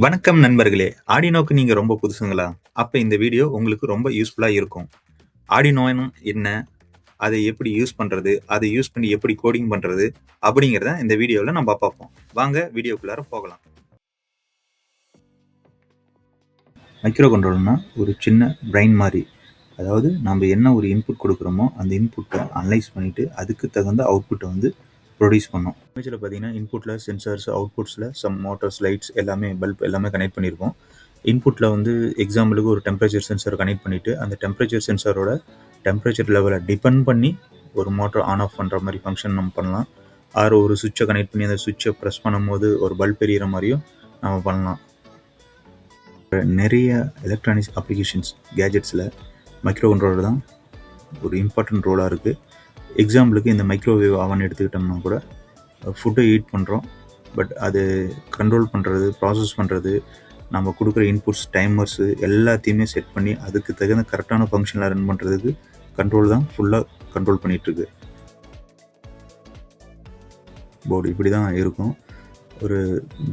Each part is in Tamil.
வணக்கம் நண்பர்களே! ஆடினோக்கு நீங்க ரொம்ப புதுசுங்களா? அப்ப இந்த வீடியோ உங்களுக்கு ரொம்ப யூஸ்ஃபுல்லா இருக்கும். ஆடினோன்னா என்ன? அதை எப்படி யூஸ் பண்றது? அதை யூஸ் பண்ணி எப்படி கோடிங் பண்றது? அப்படிங்கிறத இந்த வீடியோல நம்ம பார்ப்போம். வாங்க வீடியோக்குள்ளார போகலாம். மைக்ரோ கண்ட்ரோலர்னா ஒரு சின்ன பிரெயின் மாரி. அதாவது நம்ம என்ன ஒரு இன்புட் குடுக்குறோமோ, அந்த இன்புட்ட அனலைஸ் பண்ணிட்டு, அதுக்கு தகுந்த அவுட்புட்ட வந்து புரொடியூஸ் பண்ணும். இமேஜ்ல பார்த்தீங்கன்னா, இன்புட்ல சென்சார்ஸ், அவுட்புட்ஸ்ல சம் மோட்டார்ஸ், லைட்ஸ் எல்லாமே பல்ப் எல்லாமே கனெக்ட் பண்ணியிருப்போம். இன்புட்ல வந்து எக்ஸாம்பிளுக்கு ஒரு டெம்பரேச்சர் சென்சார் கனெக்ட் பண்ணிட்டு, அந்த டெம்பரேச்சர் சென்சாரோட டெம்பரேச்சர் லெவல டிபெண்ட் பண்ணி ஒரு மோட்டார் ஆன் ஆஃப் பண்ற மாரி ஃபங்ஷன் நம்ம பண்ணலாம். ஆர் ஒரு ஸ்விட்ச கனெக்ட் பண்ணி அந்த ஸ்விட்ச பிரஸ் பண்ணும்போது ஒரு பல்ப் எரியிற மாரியும் நம்ம பண்ணலாம். நிறைய எலக்ட்ரானிக்ஸ் அப்ளிகேஷன்ஸ், கேஜெட்ஸில் மைக்ரோ கண்ட்ரோலர் தான் ஒரு இம்பார்ட்டன்ட் ரோலாக இருக்குது. எக்ஸாம்பிளுக்கு இந்த மைக்ரோவேவ் அவன் எடுத்துக்கிட்டோம்னா கூட ஃபுட்டை ஹீட் பண்ணுறோம். பட் அது கண்ட்ரோல் பண்ணுறது, ப்ராசஸ் பண்ணுறது, நம்ம கொடுக்குற இன்புட்ஸ், டைமர்ஸு எல்லாத்தையுமே செட் பண்ணி அதுக்கு தகுந்த கரெக்டான ஃபங்க்ஷனில் ரன் பண்ணுறதுக்கு கண்ட்ரோல் தான் ஃபுல்லாக கண்ட்ரோல் பண்ணிகிட்ருக்கு. போர்டு இப்படி தான் இருக்கும். ஒரு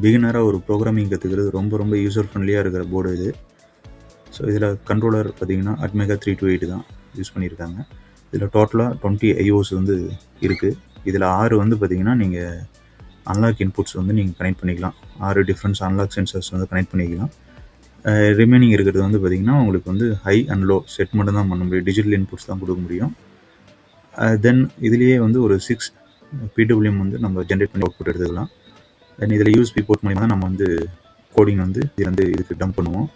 பிகினராக ஒரு ப்ரோக்ராமிங் கற்றுக்கிறது ரொம்ப ரொம்ப யூசர் ஃப்ரெண்ட்லியாக இருக்கிற போர்டு இது. ஸோ இதில் கண்ட்ரோலர் பார்த்தீங்கன்னா அட்மெகா 328 தான் யூஸ் பண்ணியிருக்காங்க. இதில் டோட்டலாக 20 ஐஓஸ் வந்து இருக்குது. இதில் 6 வந்து பார்த்தீங்கன்னா நீங்கள் அன்லாக் இன்புட்ஸ் வந்து நீங்கள் கனெக்ட் பண்ணிக்கலாம். 6 டிஃப்ரெண்ட்ஸ் அன்லாக் சென்சர்ஸ் வந்து கனெக்ட் பண்ணிக்கலாம். ரிமைனிங் இருக்கிறது வந்து பார்த்தீங்கன்னா உங்களுக்கு வந்து ஹை அண்ட் லோ செட் மட்டும் தான் பண்ண முடியும். டிஜிட்டல் இன்புட்ஸ் தான் கொடுக்க முடியும். தென் இதுலேயே வந்து ஒரு 6 பிடபிள்யூஎம் வந்து நம்ம ஜென்ரேட் பண்ணி அவுட்புட் எடுத்துக்கலாம். தென் இதில் யூஎஸ்பி போர்ட் மூலிமா தான் நம்ம வந்து கோடிங் வந்து இதுக்கு டம்ப் பண்ணுவோம்.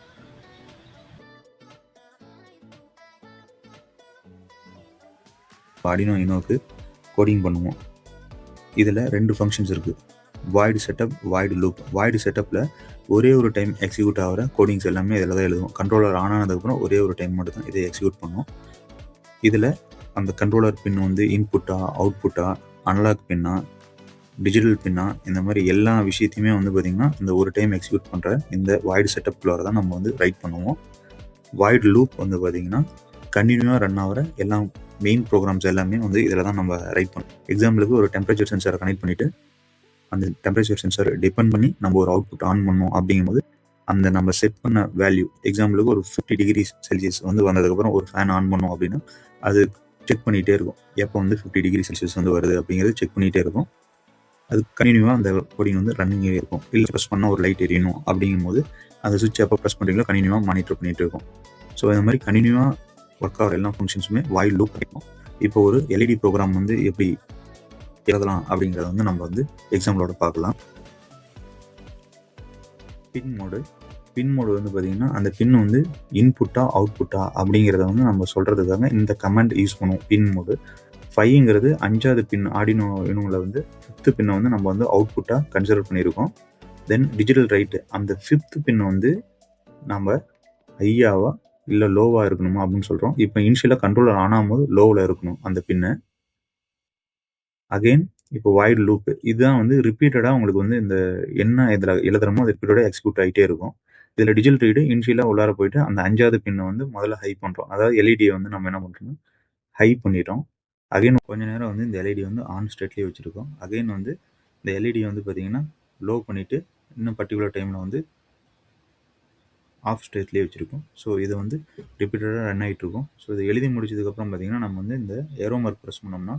ஆர்டினோ யூனோக்கு கோடிங் பண்ணுவோம். இதில் 2 ஃபங்க்ஷன்ஸ் இருக்குது. Void setup, void loop. Void செட்டப்பில் ஒரே ஒரு டைம் எக்ஸிக்யூட் ஆகிற கோடிங்ஸ் எல்லாமே இதில் தான் எழுதுவோம். கண்ட்ரோலர் ஆன் ஆனதுக்கப்புறம் ஒரே ஒரு டைம் மட்டும் தான் இதை எக்ஸிக்யூட் பண்ணும். இதில் அந்த கண்ட்ரோலர் பின் வந்து இன்புட்டா, அவுட்புட்டா, அனலாக் பின்னா, டிஜிட்டல் பின்னா, இந்த மாதிரி எல்லா விஷயத்தையுமே வந்து பார்த்திங்கன்னா இந்த ஒரு டைம் எக்ஸிக்யூட் பண்ணுற இந்த வாய்டு செட்டப்குள்ளார தான் நம்ம வந்து ரைட் பண்ணுவோம். வாய்டு லூப் வந்து பார்த்திங்கன்னா கண்டினியூவாக ரன் ஆகிற எல்லா மெயின் ப்ரோக்ராம்ஸ் எல்லாமே வந்து இதில் தான் நம்ம ரைட் பண்ணுவோம். எக்ஸாம்பிளுக்கு ஒரு டெம்பரேச்சர் சென்சாரை கனெக்ட் பண்ணிவிட்டு அந்த டெம்பரேச்சர் சென்சார் டிபெண்ட் பண்ணி நம்ம ஒரு அவுட்புட் ஆன் பண்ணோம் அப்படிங்கும்போது அந்த நம்ம செட் பண்ண வேல்யூ, எக்ஸாம்பிளுக்கு ஒரு 50 டிகிரி செல்சியஸ் வந்து வந்ததுக்கப்புறம் ஒரு ஃபேன் ஆன் பண்ணோம் அப்படின்னா அது செக் பண்ணிகிட்டே இருக்கும். எப்போ வந்து 50 டிகிரி செல்சியஸ் வந்து வருது அப்படிங்கிறது செக் பண்ணிகிட்டே இருக்கும். அது கண்டினியூவாக அந்த கோடிங் வந்து ரன்னிங்கே இருக்கும். இல்லை ப்ரெஸ் பண்ணால் ஒரு லைட் எரியணும் அப்படிங்கும்போது அந்த சுவிட்ச் எப்போ ப்ரெஸ் பண்ணுறீங்களோ கண்டினியூவாக மானிட்டர் பண்ணிகிட்டு இருக்கும். ஸோ இந்த மாதிரி கண்டினியூவாக ஒர்க் ஆகிற எல்லா ஃபங்க்ஷன்ஸுமே வாய்ட் லூப் கிடைக்கும். இப்போ ஒரு எல்இடி ப்ரோக்ராம் வந்து எப்படி எழுதலாம் அப்படிங்கிறத வந்து நம்ம வந்து எக்ஸாம்பிளோட பார்க்கலாம். பின் மோடு வந்து பார்த்தீங்கன்னா அந்த பின் வந்து இன்புட்டா அவுட்புட்டா அப்படிங்கிறத வந்து நம்ம சொல்கிறதுக்காக இந்த கமெண்ட் யூஸ் பண்ணுவோம். பின் மோடு 5ங்கிறது 5வது பின். ஆர்டினோ யூனோவில் வந்து 5th பின்னை வந்து நம்ம வந்து அவுட்புட்டாக கன்சிடர் பண்ணியிருக்கோம். தென் டிஜிட்டல் ரைட்டு அந்த 5th பின்னை வந்து நம்ம ஹையாவா இல்லை லோவாக இருக்கணுமா அப்படின்னு சொல்கிறோம். இப்போ இனிஷியலாக கண்ட்ரோலர் ஆன் ஆகும்போது லோவில் இருக்கணும் அந்த பின்னு. அகெயின் இப்போ வாய்டு லூப் இதுதான் வந்து ரிப்பீட்டடாக உங்களுக்கு வந்து இந்த என்ன இதில் எழுதுறமோ அது ரிப்பீட்டடாக எக்ஸிக்யூட் ஆகிட்டே இருக்கும். இதில் டிஜிட்டல் ரீடு இனிஷியலாக உள்ளார போயிட்டு அந்த 5வது பின்னை வந்து முதல்ல ஹை பண்ணுறோம். அதாவது எல்இடியை வந்து நம்ம என்ன பண்ணுறோம்னா ஹை பண்ணிட்டோம். அகைன் கொஞ்ச நேரம் வந்து இந்த எல்இடி வந்து ஆன் ஸ்டேட்லேயே வச்சுருக்கோம். அகைன் வந்து இந்த எல்இடி வந்து பார்த்தீங்கன்னா லோ பண்ணிவிட்டு இன்னும் பர்டிகுலர் டைமில் வந்து ஆஃப் ஸ்டேட்லேயே வச்சுருக்கோம். ஸோ இது வந்து ரிப்பீட்டடாக ரன் ஆகிட்டு இருக்கும். ஸோ இதை எழுதி முடிச்சதுக்கப்புறம் பார்த்தீங்கன்னா நம்ம வந்து இந்த ஏரோ மார்க் ப்ரெஸ் பண்ணோம்னா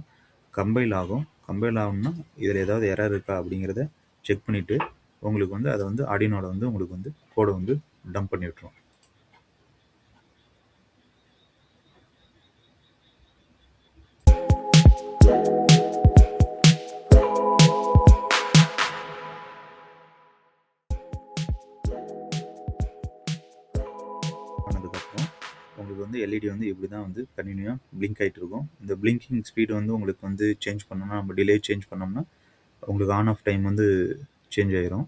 கம்பைல் ஆகும். கம்பைல் ஆகும்னா இதில் ஏதாவது எரர் இருக்கா அப்படிங்கிறத செக் பண்ணிவிட்டு உங்களுக்கு வந்து அதை வந்து ஆர்டினோட வந்து உங்களுக்கு வந்து கோடை வந்து டம்ப் பண்ணி விட்டுரும். பண்ணதுக்கப்புறம் உங்களுக்கு வந்து எல்இடி வந்து இப்படி தான் வந்து கண்டினியூவாக பிளிங்க் ஆகிட்டு இருக்கும். இந்த பிளிங்கிங் ஸ்பீடு வந்து உங்களுக்கு வந்து சேஞ்ச் பண்ணோம்னா நம்ம டிலே சேஞ்ச் பண்ணோம்னா உங்களுக்கு ஆன் ஆஃப் டைம் வந்து சேஞ்ச் ஆகிரும்.